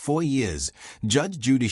4 years, Judge Judy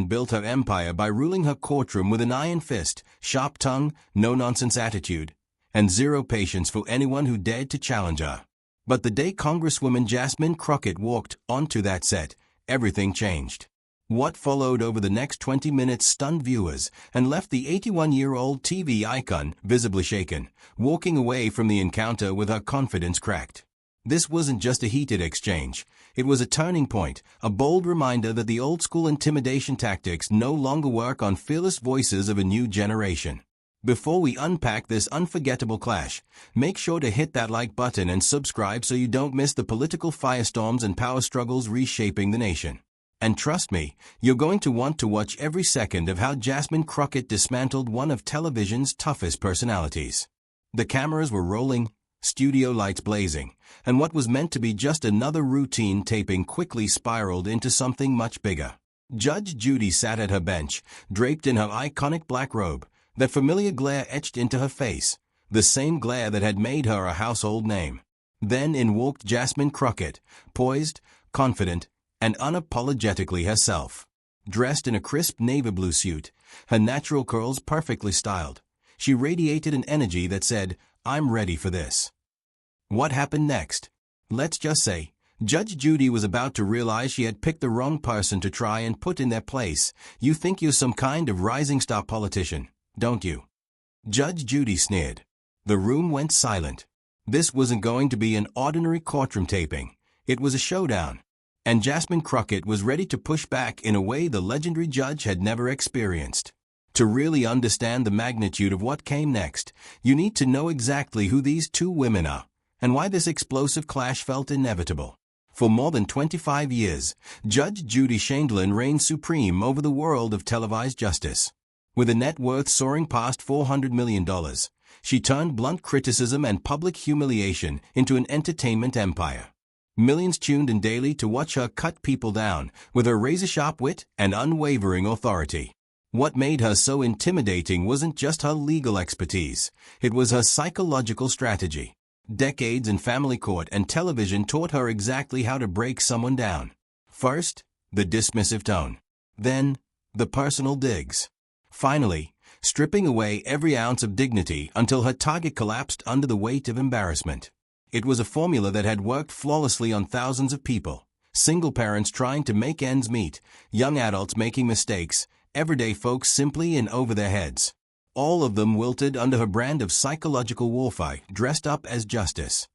built her empire by ruling her courtroom with an iron fist, sharp tongue, no-nonsense attitude, and zero patience for anyone who dared to challenge her. But the day Congresswoman Jasmine Crockett walked onto that set, everything changed. What followed over the next 20 minutes stunned viewers and left the 81-year-old TV icon visibly shaken, walking away from the encounter with her confidence cracked. This wasn't just a heated exchange. It was a turning point, a bold reminder that the old-school intimidation tactics no longer work on fearless voices of a new generation. Before we unpack this unforgettable clash, make sure to hit that like button and subscribe so you don't miss the political firestorms and power struggles reshaping the nation. And trust me, you're going to want to watch every second of how Jasmine Crockett dismantled one of television's toughest personalities. The cameras were rolling, studio lights blazing, and what was meant to be just another routine taping quickly spiraled into something much bigger. Judge Judy sat at her bench, draped in her iconic black robe, that familiar glare etched into her face, the same glare that had made her a household name. Then in walked Jasmine Crockett, poised, confident, and unapologetically herself. Dressed in a crisp navy blue suit, her natural curls perfectly styled, she radiated an energy that said, "I'm ready for this." What happened next? Let's just say, Judge Judy was about to realize she had picked the wrong person to try and put in their place. You think you're some kind of rising star politician, don't you? Judge Judy sneered. The room went silent. This wasn't going to be an ordinary courtroom taping. It was a showdown. And Jasmine Crockett was ready to push back in a way the legendary judge had never experienced. To really understand the magnitude of what came next, you need to know exactly who these two women are, and why this explosive clash felt inevitable. For more than 25 years, Judge Judy reigned supreme over the world of televised justice. With a net worth soaring past $400 million, she turned blunt criticism and public humiliation into an entertainment empire. Millions tuned in daily to watch her cut people down with her razor-sharp wit and unwavering authority. What made her so intimidating wasn't just her legal expertise, it was her psychological strategy. Decades in family court and television taught her exactly how to break someone down. First, the dismissive tone. Then, the personal digs. Finally, stripping away every ounce of dignity until her target collapsed under the weight of embarrassment. It was a formula that had worked flawlessly on thousands of people. Single parents trying to make ends meet, young adults making mistakes, everyday folks simply in over their heads. All of them wilted under her brand of psychological warfare, dressed up as justice.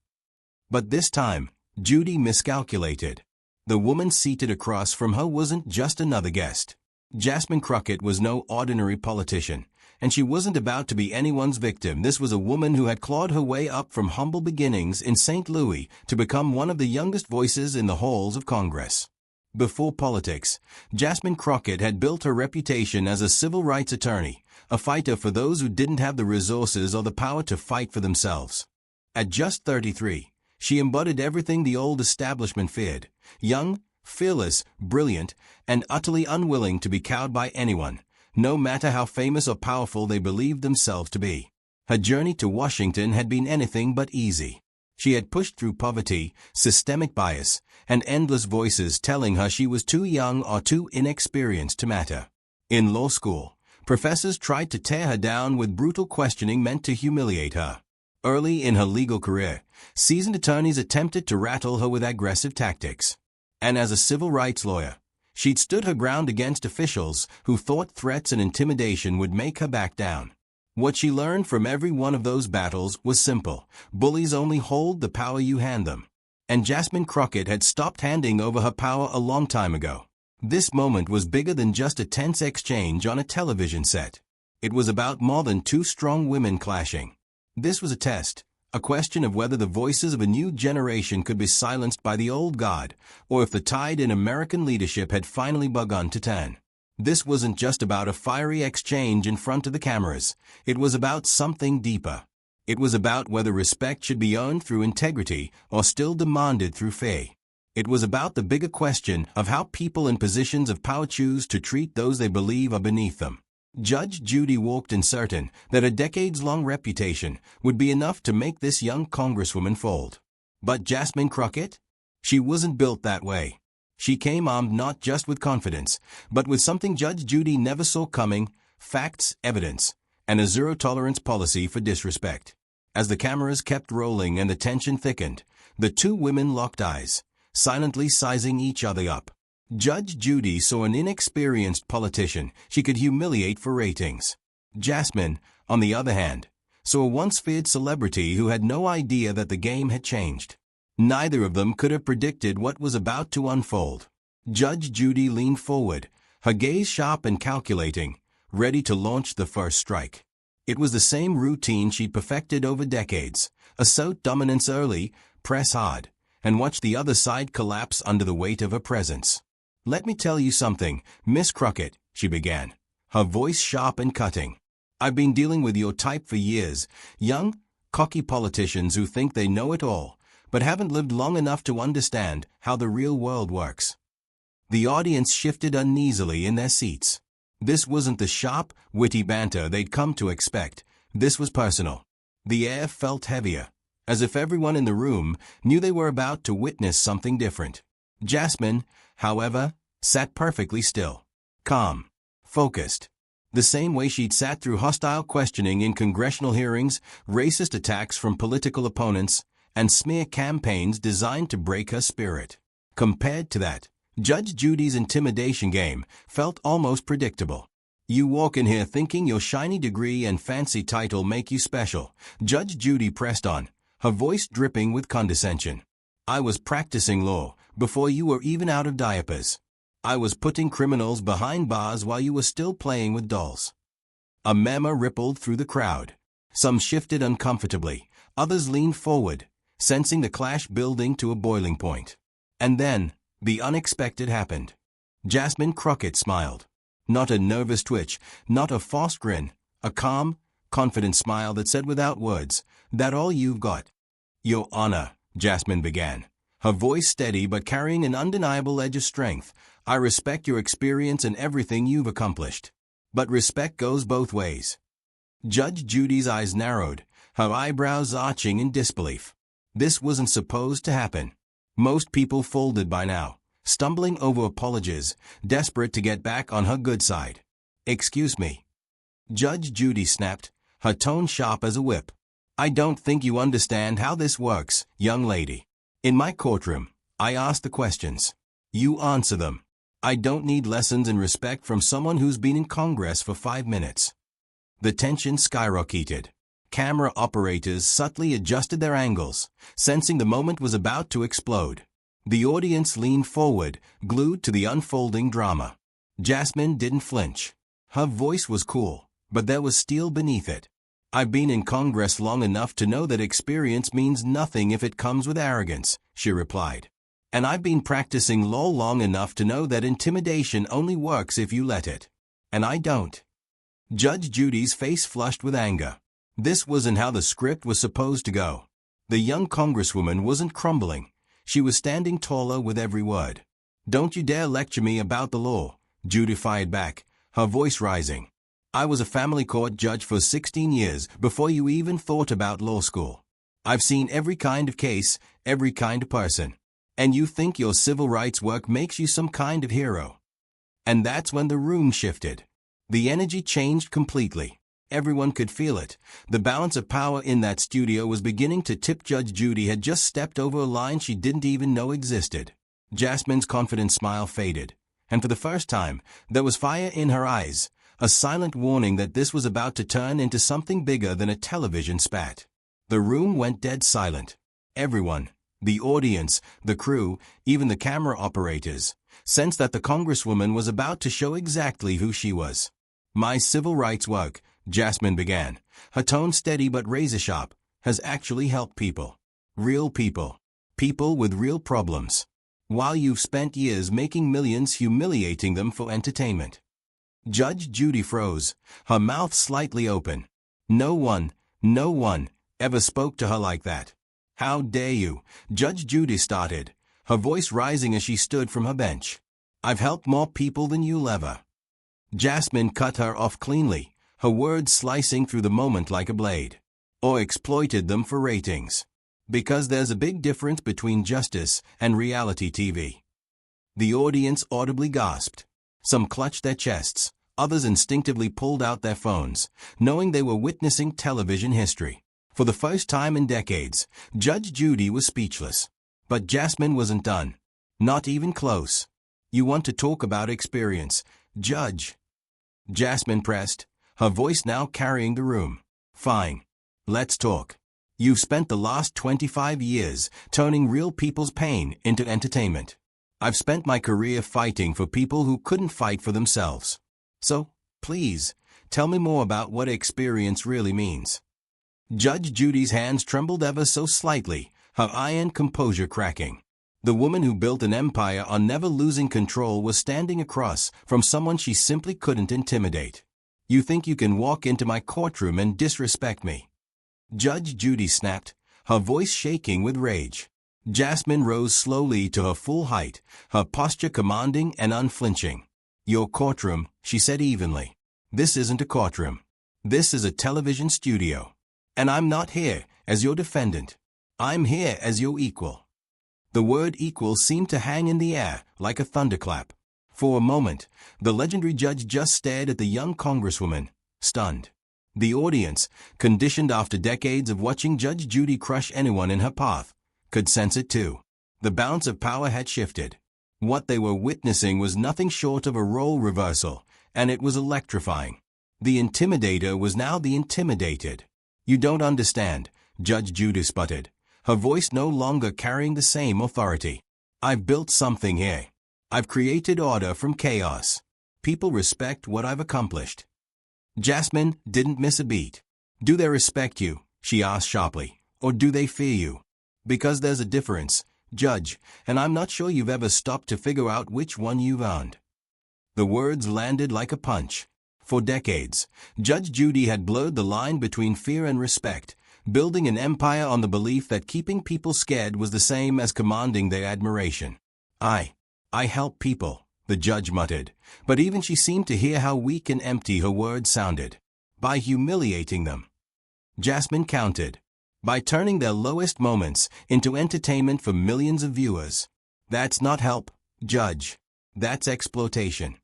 But this time, Judy miscalculated. The woman seated across from her wasn't just another guest. Jasmine Crockett was no ordinary politician, and she wasn't about to be anyone's victim. This was a woman who had clawed her way up from humble beginnings in St. Louis to become one of the youngest voices in the halls of Congress. Before politics, Jasmine Crockett had built her reputation as a civil rights attorney, a fighter for those who didn't have the resources or the power to fight for themselves. At just 33, she embodied everything the old establishment feared: young, fearless, brilliant, and utterly unwilling to be cowed by anyone, no matter how famous or powerful they believed themselves to be. Her journey to Washington had been anything but easy. She had pushed through poverty, systemic bias, and endless voices telling her she was too young or too inexperienced to matter. In law school, professors tried to tear her down with brutal questioning meant to humiliate her. Early in her legal career, seasoned attorneys attempted to rattle her with aggressive tactics. And as a civil rights lawyer, she'd stood her ground against officials who thought threats and intimidation would make her back down. What she learned from every one of those battles was simple: bullies only hold the power you hand them. And Jasmine Crockett had stopped handing over her power a long time ago. This moment was bigger than just a tense exchange on a television set. It was about more than two strong women clashing. This was a test, a question of whether the voices of a new generation could be silenced by the old guard, or if the tide in American leadership had finally begun to turn. This wasn't just about a fiery exchange in front of the cameras. It was about something deeper. It was about whether respect should be earned through integrity or still demanded through fear. It was about the bigger question of how people in positions of power choose to treat those they believe are beneath them. Judge Judy walked in certain that a decades-long reputation would be enough to make this young congresswoman fold. But Jasmine Crockett? She wasn't built that way. She came armed not just with confidence, but with something Judge Judy never saw coming: facts, evidence, and a zero-tolerance policy for disrespect. As the cameras kept rolling and the tension thickened, the two women locked eyes, silently sizing each other up. Judge Judy saw an inexperienced politician she could humiliate for ratings. Jasmine, on the other hand, saw a once-feared celebrity who had no idea that the game had changed. Neither of them could have predicted what was about to unfold. Judge Judy leaned forward, her gaze sharp and calculating, ready to launch the first strike. It was the same routine she'd perfected over decades: assert dominance early, press hard, and watch the other side collapse under the weight of her presence. "Let me tell you something, Miss Crockett," she began, her voice sharp and cutting. "I've been dealing with your type for years: young, cocky politicians who think they know it all, but haven't lived long enough to understand how the real world works." The audience shifted uneasily in their seats. This wasn't the sharp, witty banter they'd come to expect. This was personal. The air felt heavier, as if everyone in the room knew they were about to witness something different. Jasmine, however, sat perfectly still, calm, focused, the same way she'd sat through hostile questioning in congressional hearings, racist attacks from political opponents, and smear campaigns designed to break her spirit. Compared to that, Judge Judy's intimidation game felt almost predictable. "You walk in here thinking your shiny degree and fancy title make you special," Judge Judy pressed on, her voice dripping with condescension. "I was practicing law before you were even out of diapers. I was putting criminals behind bars while you were still playing with dolls." A murmur rippled through the crowd. Some shifted uncomfortably, others leaned forward, sensing the clash building to a boiling point. And then, the unexpected happened. Jasmine Crockett smiled. Not a nervous twitch, not a false grin, a calm, confident smile that said without words, "That all you've got?" "Your Honor," Jasmine began, her voice steady but carrying an undeniable edge of strength, "I respect your experience and everything you've accomplished. But respect goes both ways." Judge Judy's eyes narrowed, her eyebrows arching in disbelief. This wasn't supposed to happen. Most people folded by now, stumbling over apologies, desperate to get back on her good side. "Excuse me." Judge Judy snapped, her tone sharp as a whip. "I don't think you understand how this works, young lady. In my courtroom, I ask the questions. You answer them. I don't need lessons in respect from someone who's been in Congress for 5 minutes." The tension skyrocketed. Camera operators subtly adjusted their angles, sensing the moment was about to explode. The audience leaned forward, glued to the unfolding drama. Jasmine didn't flinch. Her voice was cool, but there was steel beneath it. "I've been in Congress long enough to know that experience means nothing if it comes with arrogance," she replied. "And I've been practicing law long enough to know that intimidation only works if you let it. And I don't." Judge Judy's face flushed with anger. This wasn't how the script was supposed to go. The young congresswoman wasn't crumbling. She was standing taller with every word. "Don't you dare lecture me about the law," Judy fired back, her voice rising. "I was a family court judge for 16 years before you even thought about law school. I've seen every kind of case, every kind of person. And you think your civil rights work makes you some kind of hero." And that's when the room shifted. The energy changed completely. Everyone could feel it. The balance of power in that studio was beginning to tip. Judge Judy had just stepped over a line she didn't even know existed. Jasmine's confident smile faded, and for the first time, there was fire in her eyes, a silent warning that this was about to turn into something bigger than a television spat. The room went dead silent. Everyone, the audience, the crew, even the camera operators, sensed that the congresswoman was about to show exactly who she was. "My civil rights work," Jasmine began, her tone steady but razor-sharp, "has actually helped people. Real people. People with real problems. While you've spent years making millions humiliating them for entertainment." Judge Judy froze, her mouth slightly open. No one ever spoke to her like that. "How dare you?" Judge Judy started, her voice rising as she stood from her bench. "I've helped more people than you'll ever." Jasmine cut her off cleanly, her words slicing through the moment like a blade. "Or exploited them for ratings. Because there's a big difference between justice and reality TV." The audience audibly gasped. Some clutched their chests, others instinctively pulled out their phones, knowing they were witnessing television history. For the first time in decades, Judge Judy was speechless. But Jasmine wasn't done. Not even close. "You want to talk about experience, Judge?" Jasmine pressed, her voice now carrying the room. "Fine. Let's talk. You've spent the last 25 years turning real people's pain into entertainment. I've spent my career fighting for people who couldn't fight for themselves. So, please, tell me more about what experience really means." Judge Judy's hands trembled ever so slightly, her iron composure cracking. The woman who built an empire on never losing control was standing across from someone she simply couldn't intimidate. "You think you can walk into my courtroom and disrespect me?" Judge Judy snapped, her voice shaking with rage. Jasmine rose slowly to her full height, her posture commanding and unflinching. "Your courtroom," she said evenly. "This isn't a courtroom. This is a television studio. And I'm not here as your defendant. I'm here as your equal." The word equal seemed to hang in the air like a thunderclap. For a moment, the legendary judge just stared at the young congresswoman, stunned. The audience, conditioned after decades of watching Judge Judy crush anyone in her path, could sense it too. The balance of power had shifted. What they were witnessing was nothing short of a role reversal, and it was electrifying. The intimidator was now the intimidated. "You don't understand," Judge Judy sputtered, her voice no longer carrying the same authority. "I've built something here. I've created order from chaos. People respect what I've accomplished." Jasmine didn't miss a beat. "Do they respect you?" she asked sharply. "Or do they fear you? Because there's a difference, Judge, and I'm not sure you've ever stopped to figure out which one you've earned." The words landed like a punch. For decades, Judge Judy had blurred the line between fear and respect, building an empire on the belief that keeping people scared was the same as commanding their admiration. I help people," the judge muttered, but even she seemed to hear how weak and empty her words sounded. "By humiliating them." Jasmine countered. "By turning their lowest moments into entertainment for millions of viewers. That's not help, Judge. That's exploitation."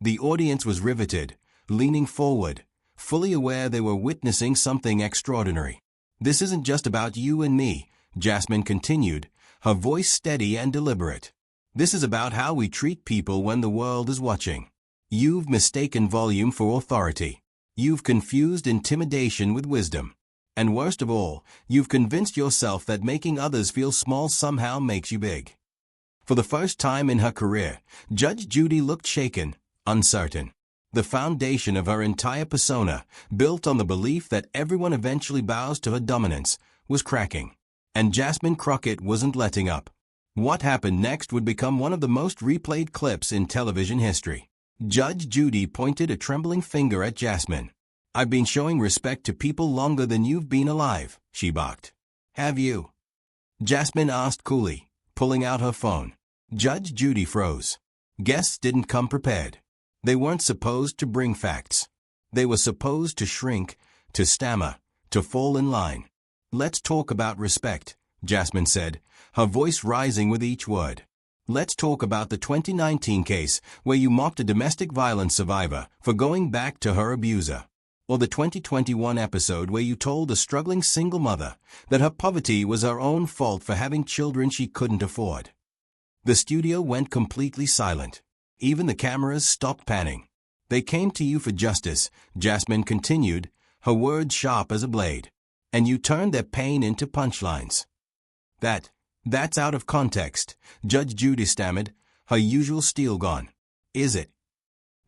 The audience was riveted, leaning forward, fully aware they were witnessing something extraordinary. "This isn't just about you and me," Jasmine continued, her voice steady and deliberate. "This is about how we treat people when the world is watching. You've mistaken volume for authority. You've confused intimidation with wisdom. And worst of all, you've convinced yourself that making others feel small somehow makes you big." For the first time in her career, Judge Judy looked shaken, uncertain. The foundation of her entire persona, built on the belief that everyone eventually bows to her dominance, was cracking. And Jasmine Crockett wasn't letting up. What happened next would become one of the most replayed clips in television history. Judge Judy pointed a trembling finger at Jasmine. "I've been showing respect to people longer than you've been alive," she barked. "Have you?" Jasmine asked coolly, pulling out her phone. Judge Judy froze. Guests didn't come prepared. They weren't supposed to bring facts. They were supposed to shrink, to stammer, to fall in line. "Let's talk about respect," Jasmine said, her voice rising with each word. "Let's talk about the 2019 case where you mocked a domestic violence survivor for going back to her abuser. Or the 2021 episode where you told a struggling single mother that her poverty was her own fault for having children she couldn't afford." The studio went completely silent. Even the cameras stopped panning. "They came to you for justice," Jasmine continued, her words sharp as a blade. "And you turned their pain into punchlines." That's out of context," Judge Judy stammered, her usual steel gone. "Is it?"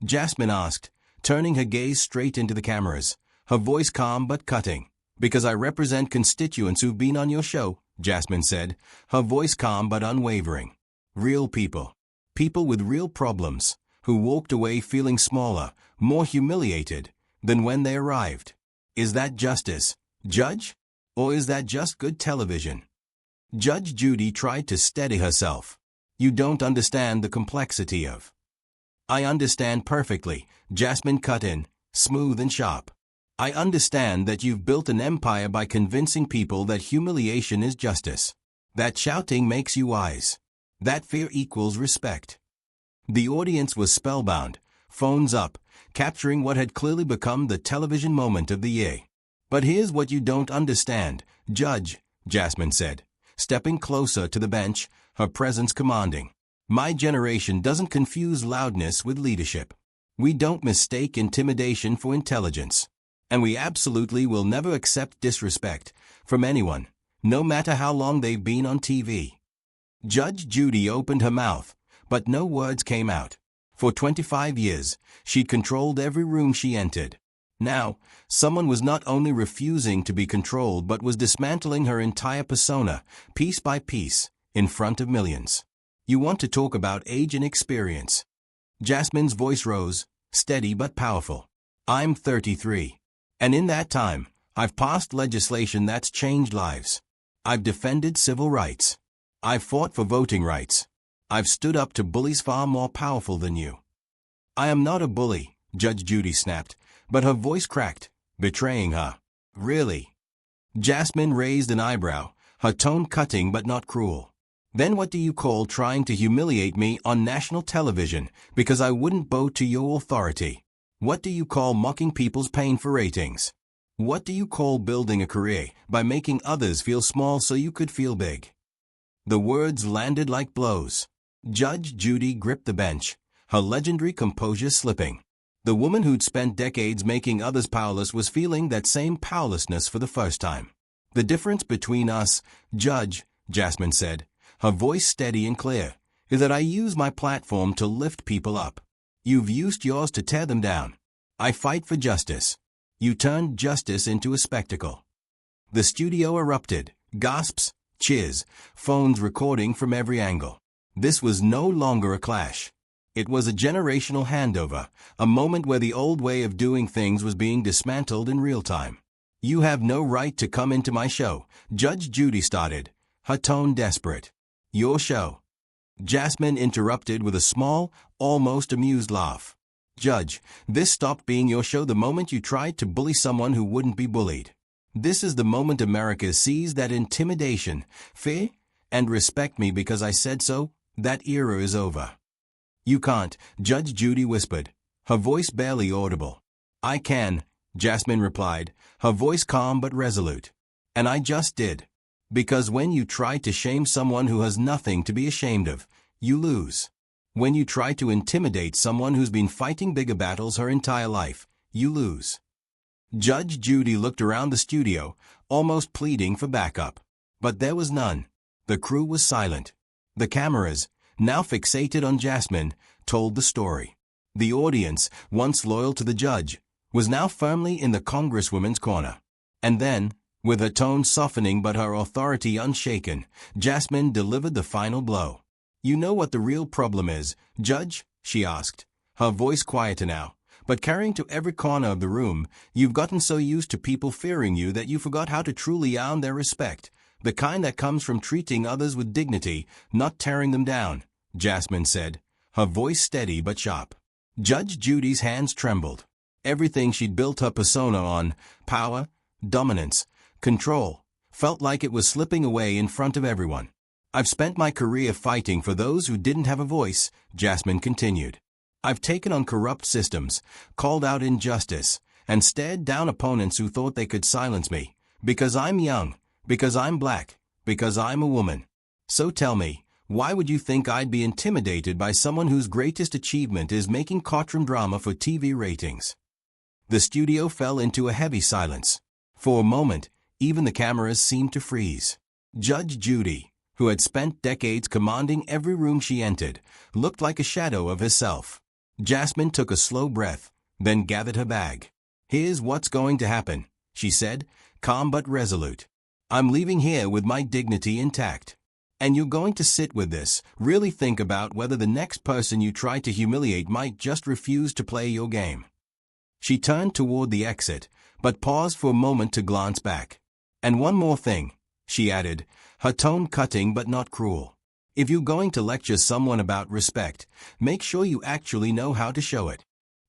Jasmine asked, turning her gaze straight into the cameras, her voice calm but cutting. "Because I represent constituents who've been on your show," Jasmine said, her voice calm but unwavering. "Real people. People with real problems, who walked away feeling smaller, more humiliated than when they arrived. Is that justice, Judge? Or is that just good television?" Judge Judy tried to steady herself. "You don't understand the complexity of." "I understand perfectly," Jasmine cut in, smooth and sharp. "I understand that you've built an empire by convincing people that humiliation is justice. That shouting makes you wise. That fear equals respect. The audience was spellbound, phones up, capturing what had clearly become the television moment of the year. But here's what you don't understand, Judge, Jasmine said, stepping closer to the bench, her presence commanding. My generation doesn't confuse loudness with leadership. We don't mistake intimidation for intelligence. And we absolutely will never accept disrespect from anyone, no matter how long they've been on TV. Judge Judy opened her mouth, but no words came out. For 25 years, she'd controlled every room she entered. Now, someone was not only refusing to be controlled but was dismantling her entire persona, piece by piece, in front of millions. You want to talk about age and experience? Jasmine's voice rose, steady but powerful. I'm 33. And in that time, I've passed legislation that's changed lives. I've defended civil rights. I've fought for voting rights. I've stood up to bullies far more powerful than you. I am not a bully, Judge Judy snapped, but her voice cracked, betraying her. Really? Jasmine raised an eyebrow, her tone cutting but not cruel. Then what do you call trying to humiliate me on national television because I wouldn't bow to your authority? What do you call mocking people's pain for ratings? What do you call building a career by making others feel small so you could feel big? The words landed like blows. Judge Judy gripped the bench, her legendary composure slipping. The woman who'd spent decades making others powerless was feeling that same powerlessness for the first time. The difference between us, Judge, Jasmine said, her voice steady and clear, is that I use my platform to lift people up. You've used yours to tear them down. I fight for justice. You turned justice into a spectacle. The studio erupted, gasps, cheers, phones recording from every angle. This was no longer a clash. It was a generational handover, a moment where the old way of doing things was being dismantled in real time. You have no right to come into my show, Judge Judy started, her tone desperate. Your show. Jasmine interrupted with a small, almost amused laugh. Judge, this stopped being your show the moment you tried to bully someone who wouldn't be bullied. This is the moment America sees that intimidation, fear, and respect me because I said so, that era is over. You can't, Judge Judy whispered, her voice barely audible. I can, Jasmine replied, her voice calm but resolute. And I just did. Because when you try to shame someone who has nothing to be ashamed of, you lose. When you try to intimidate someone who's been fighting bigger battles her entire life, you lose. Judge Judy looked around the studio, almost pleading for backup. But there was none. The crew was silent. The cameras, now fixated on Jasmine, told the story. The audience, once loyal to the judge, was now firmly in the Congresswoman's corner. And then, with her tone softening but her authority unshaken, Jasmine delivered the final blow. You know what the real problem is, Judge? She asked, her voice quieter now, but carrying to every corner of the room. You've gotten so used to people fearing you that you forgot how to truly earn their respect, the kind that comes from treating others with dignity, not tearing them down, Jasmine said, her voice steady but sharp. Judge Judy's hands trembled. Everything she'd built her persona on, power, dominance, control, felt like it was slipping away in front of everyone. I've spent my career fighting for those who didn't have a voice, Jasmine continued. I've taken on corrupt systems, called out injustice, and stared down opponents who thought they could silence me, because I'm young, because I'm black, because I'm a woman. So tell me, why would you think I'd be intimidated by someone whose greatest achievement is making courtroom drama for TV ratings? The studio fell into a heavy silence. For a moment, even the cameras seemed to freeze. Judge Judy, who had spent decades commanding every room she entered, looked like a shadow of herself. Jasmine took a slow breath, then gathered her bag. Here's what's going to happen, she said, calm but resolute. I'm leaving here with my dignity intact. And you're going to sit with this, really think about whether the next person you try to humiliate might just refuse to play your game. She turned toward the exit, but paused for a moment to glance back. And one more thing, she added, her tone cutting but not cruel. If you're going to lecture someone about respect, make sure you actually know how to show it.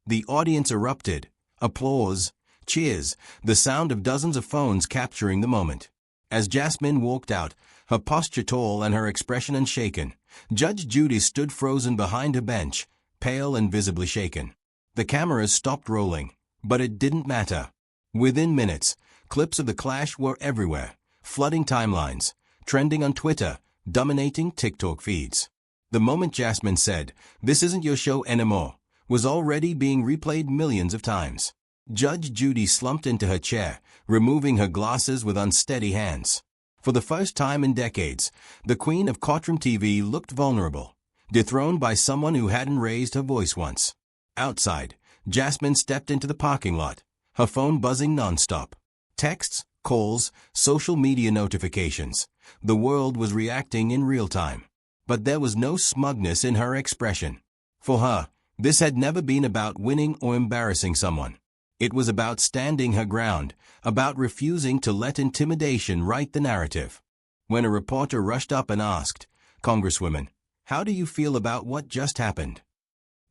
The audience erupted. Applause, cheers, the sound of dozens of phones capturing the moment. As Jasmine walked out, her posture tall and her expression unshaken, Judge Judy stood frozen behind her bench, pale and visibly shaken. The cameras stopped rolling, but it didn't matter. Within minutes, clips of the clash were everywhere, flooding timelines, trending on Twitter, dominating TikTok feeds. The moment Jasmine said, "This isn't your show anymore," was already being replayed millions of times. Judge Judy slumped into her chair, removing her glasses with unsteady hands. For the first time in decades, the queen of courtroom TV looked vulnerable, dethroned by someone who hadn't raised her voice once. Outside, Jasmine stepped into the parking lot, her phone buzzing nonstop. Texts, calls, social media notifications. The world was reacting in real time. But there was no smugness in her expression. For her, this had never been about winning or embarrassing someone. It was about standing her ground, about refusing to let intimidation write the narrative. When a reporter rushed up and asked, "Congresswoman, how do you feel about what just happened?"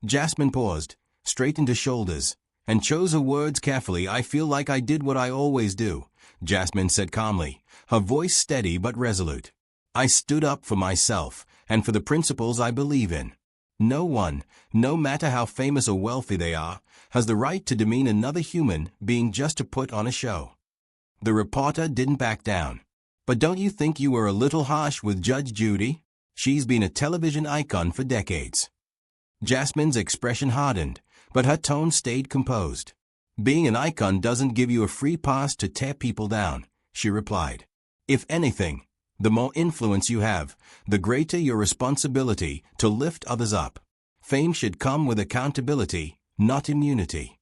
Jasmine paused, straightened her shoulders, and chose her words carefully. "I feel like I did what I always do," Jasmine said calmly, her voice steady but resolute. "I stood up for myself and for the principles I believe in. No one, no matter how famous or wealthy they are, has the right to demean another human being just to put on a show." The reporter didn't back down. "But don't you think you were a little harsh with Judge Judy? She's been a television icon for decades." Jasmine's expression hardened, but her tone stayed composed. "Being an icon doesn't give you a free pass to tear people down," she replied. "If anything, the more influence you have, the greater your responsibility to lift others up. Fame should come with accountability, not immunity."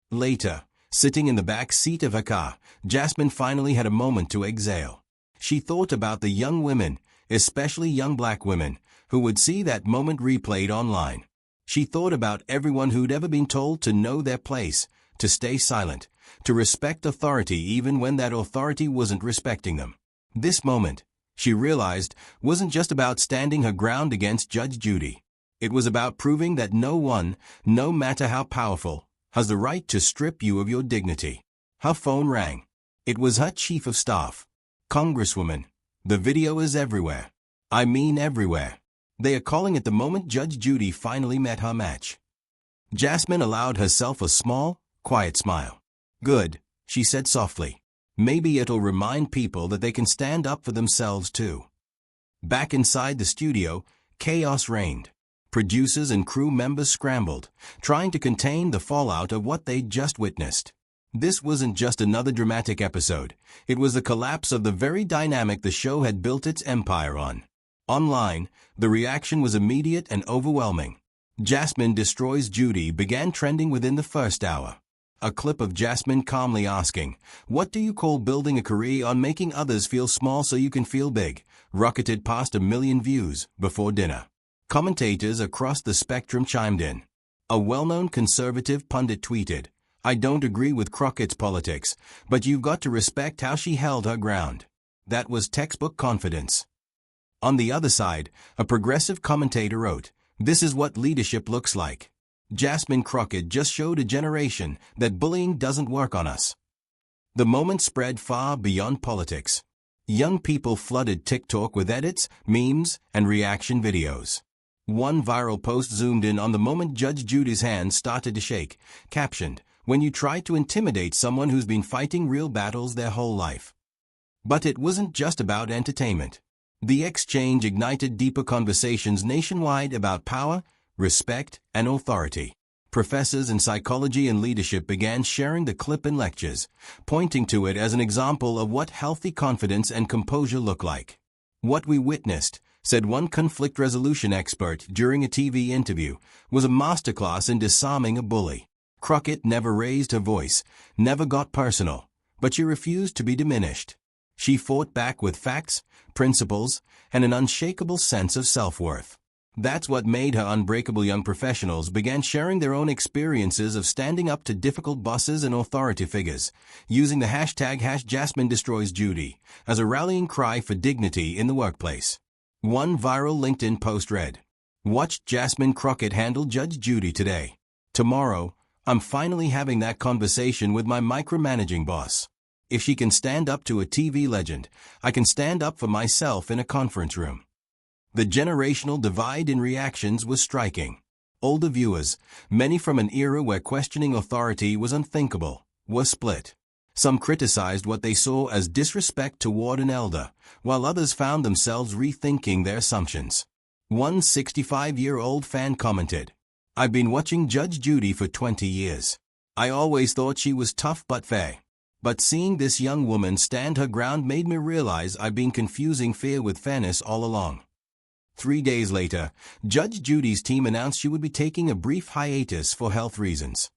Later, sitting in the back seat of her car, Jasmine finally had a moment to exhale. She thought about the young women, especially young black women, who would see that moment replayed online. She thought about everyone who'd ever been told to know their place, to stay silent, to respect authority even when that authority wasn't respecting them. This moment, she realized, wasn't just about standing her ground against Judge Judy. It was about proving that no one, no matter how powerful, has the right to strip you of your dignity. Her phone rang. It was her chief of staff. "Congresswoman, the video is everywhere. I mean everywhere. They are calling it the moment Judge Judy finally met her match." Jasmine allowed herself a small, quiet smile. "Good," she said softly. "Maybe it'll remind people that they can stand up for themselves too." Back inside the studio, chaos reigned. Producers and crew members scrambled, trying to contain the fallout of what they'd just witnessed. This wasn't just another dramatic episode. It was the collapse of the very dynamic the show had built its empire on. Online, the reaction was immediate and overwhelming. "Jasmine destroys Judy" began trending within the first hour. A clip of Jasmine calmly asking, "What do you call building a career on making others feel small so you can feel big?" rocketed past 1 million views before dinner. Commentators across the spectrum chimed in. A well-known conservative pundit tweeted, "I don't agree with Crockett's politics, but you've got to respect how she held her ground." That was textbook confidence. On the other side, a progressive commentator wrote, "This is what leadership looks like. Jasmine Crockett just showed a generation that bullying doesn't work on us." The moment spread far beyond politics. Young people flooded TikTok with edits, memes, and reaction videos. One viral post zoomed in on the moment Judge Judy's hand started to shake, captioned, "When you try to intimidate someone who's been fighting real battles their whole life." But it wasn't just about entertainment. The exchange ignited deeper conversations nationwide about power, respect, and authority. Professors in psychology and leadership began sharing the clip in lectures, pointing to it as an example of what healthy confidence and composure look like. "What we witnessed," said one conflict resolution expert during a TV interview, "was a masterclass in disarming a bully. Crockett never raised her voice, never got personal, but she refused to be diminished. She fought back with facts, principles, and an unshakable sense of self-worth." That's what made her unbreakable. Young professionals began sharing their own experiences of standing up to difficult bosses and authority figures, using the hashtag #JasmineDestroysJudy as a rallying cry for dignity in the workplace. One viral LinkedIn post read, "Watched Jasmine Crockett handle Judge Judy today. Tomorrow, I'm finally having that conversation with my micromanaging boss." If she can stand up to a TV legend, I can stand up for myself in a conference room. The generational divide in reactions was striking. Older viewers, many from an era where questioning authority was unthinkable, were split. Some criticized what they saw as disrespect toward an elder, while others found themselves rethinking their assumptions. One 65-year-old fan commented, "I've been watching Judge Judy for 20 years. I always thought she was tough but fair. But seeing this young woman stand her ground made me realize I've been confusing fear with fairness all along." 3 days later, Judge Judy's team announced she would be taking a brief hiatus for health reasons.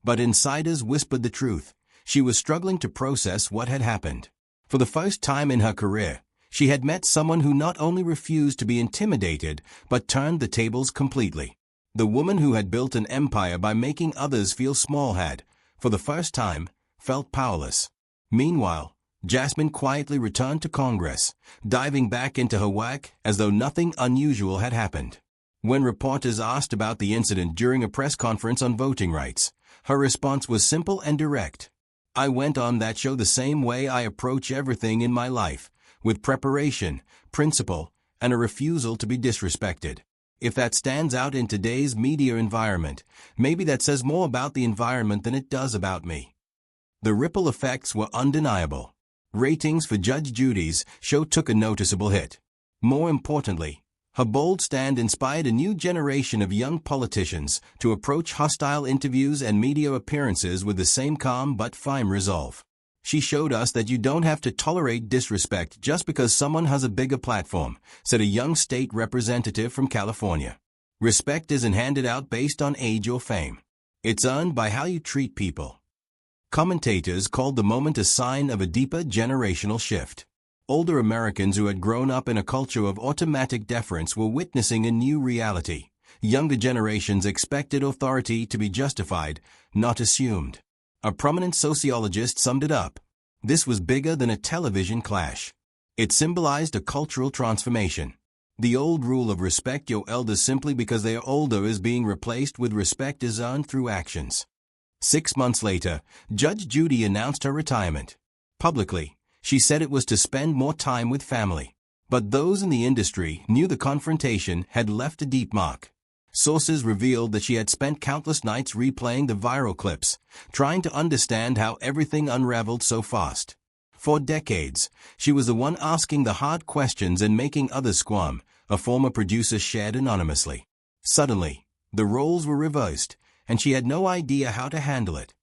But insiders whispered the truth. She was struggling to process what had happened. For the first time in her career, she had met someone who not only refused to be intimidated, but turned the tables completely. The woman who had built an empire by making others feel small had, for the first time, felt powerless. Meanwhile, Jasmine quietly returned to Congress, diving back into her work as though nothing unusual had happened. When reporters asked about the incident during a press conference on voting rights, her response was simple and direct. "I went on that show the same way I approach everything in my life, with preparation, principle, and a refusal to be disrespected." If that stands out in today's media environment, maybe that says more about the environment than it does about me. The ripple effects were undeniable. Ratings for Judge Judy's show took a noticeable hit. More importantly, her bold stand inspired a new generation of young politicians to approach hostile interviews and media appearances with the same calm but firm resolve. She showed us that you don't have to tolerate disrespect just because someone has a bigger platform, said a young state representative from California. Respect isn't handed out based on age or fame. It's earned by how you treat people. Commentators called the moment a sign of a deeper generational shift. Older Americans who had grown up in a culture of automatic deference were witnessing a new reality. Younger generations expected authority to be justified, not assumed. A prominent sociologist summed it up. This was bigger than a television clash. It symbolized a cultural transformation. The old rule of respect your elders simply because they are older is being replaced with respect is earned through actions. 6 months later, Judge Judy announced her retirement. Publicly, she said it was to spend more time with family. But those in the industry knew the confrontation had left a deep mark. Sources revealed that she had spent countless nights replaying the viral clips, trying to understand how everything unraveled so fast. For decades, she was the one asking the hard questions and making others squirm, a former producer shared anonymously. Suddenly, the roles were reversed, and she had no idea how to handle it.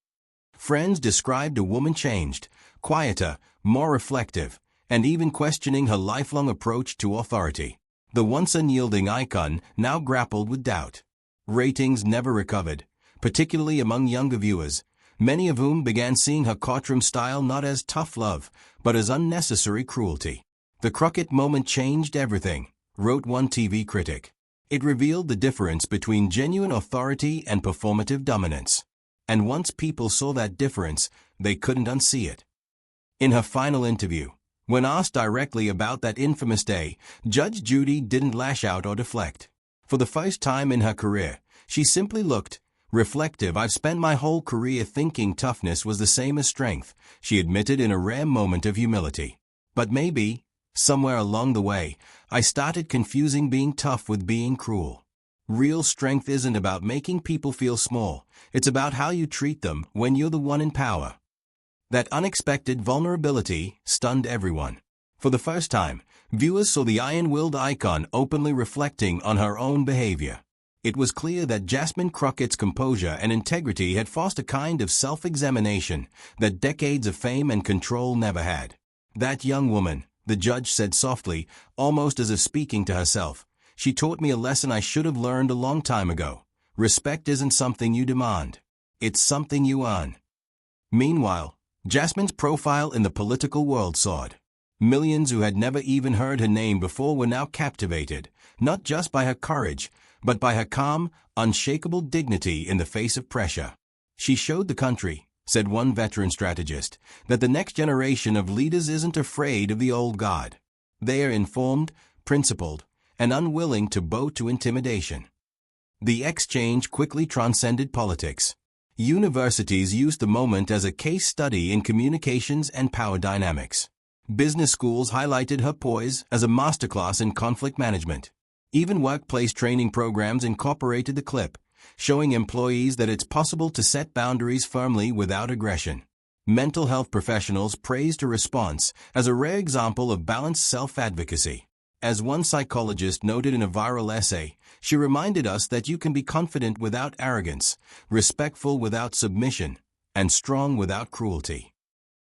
Friends described a woman changed, quieter, more reflective, and even questioning her lifelong approach to authority. The once unyielding icon now grappled with doubt. Ratings never recovered, particularly among younger viewers, many of whom began seeing her courtroom style not as tough love, but as unnecessary cruelty. "The Crockett moment changed everything," wrote one TV critic. "It revealed the difference between genuine authority and performative dominance. And once people saw that difference, they couldn't unsee it." In her final interview, when asked directly about that infamous day, Judge Judy didn't lash out or deflect. For the first time in her career, she simply looked reflective. "I've spent my whole career thinking toughness was the same as strength," she admitted in a rare moment of humility. "But maybe, somewhere along the way, I started confusing being tough with being cruel. Real strength isn't about making people feel small, it's about how you treat them when you're the one in power." That unexpected vulnerability stunned everyone. For the first time, viewers saw the iron-willed icon openly reflecting on her own behavior. It was clear that Jasmine Crockett's composure and integrity had forced a kind of self-examination that decades of fame and control never had. "That young woman," the judge said softly, almost as if speaking to herself, "she taught me a lesson I should have learned a long time ago. Respect isn't something you demand. It's something you earn." Meanwhile, Jasmine's profile in the political world soared. Millions who had never even heard her name before were now captivated, not just by her courage, but by her calm, unshakable dignity in the face of pressure. "She showed the country," said one veteran strategist, "that the next generation of leaders isn't afraid of the old guard. They are informed, principled, and unwilling to bow to intimidation." The exchange quickly transcended politics. Universities used the moment as a case study in communications and power dynamics. Business schools highlighted her poise as a masterclass in conflict management. Even workplace training programs incorporated the clip, showing employees that it's possible to set boundaries firmly without aggression. Mental health professionals praised her response as a rare example of balanced self-advocacy. As one psychologist noted in a viral essay, she reminded us that you can be confident without arrogance, respectful without submission, and strong without cruelty.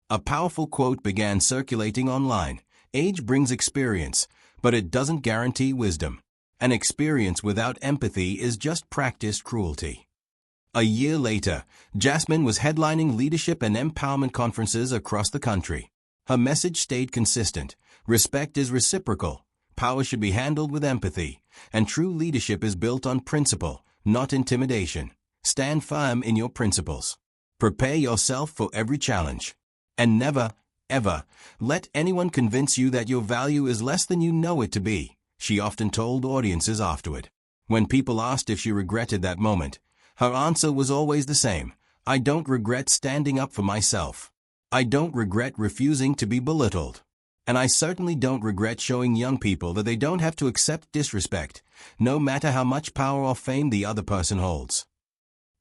A powerful quote began circulating online: "Age brings experience, but it doesn't guarantee wisdom. An experience without empathy is just practiced cruelty." A year later, Jasmine was headlining leadership and empowerment conferences across the country. Her message stayed consistent: respect is reciprocal, power should be handled with empathy, and true leadership is built on principle, not intimidation. Stand firm in your principles. Prepare yourself for every challenge. And never, ever, let anyone convince you that your value is less than you know it to be, she often told audiences afterward. When people asked if she regretted that moment, her answer was always the same: "I don't regret standing up for myself. I don't regret refusing to be belittled. And I certainly don't regret showing young people that they don't have to accept disrespect, no matter how much power or fame the other person holds."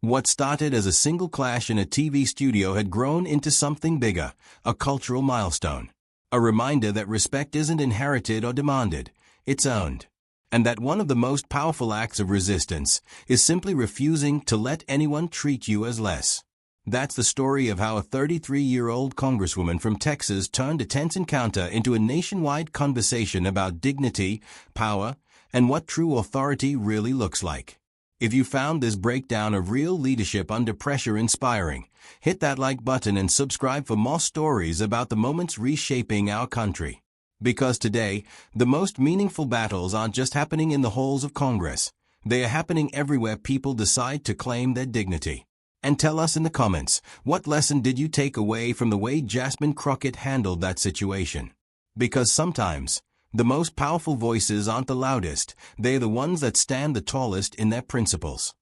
What started as a single clash in a TV studio had grown into something bigger, a cultural milestone. A reminder that respect isn't inherited or demanded, it's earned. And that one of the most powerful acts of resistance is simply refusing to let anyone treat you as less. That's the story of how a 33-year-old congresswoman from Texas turned a tense encounter into a nationwide conversation about dignity, power, and what true authority really looks like. If you found this breakdown of real leadership under pressure inspiring, hit that like button and subscribe for more stories about the moments reshaping our country. Because today, the most meaningful battles aren't just happening in the halls of Congress. They are happening everywhere people decide to claim their dignity. And tell us in the comments, what lesson did you take away from the way Jasmine Crockett handled that situation? Because sometimes, the most powerful voices aren't the loudest, they're the ones that stand the tallest in their principles.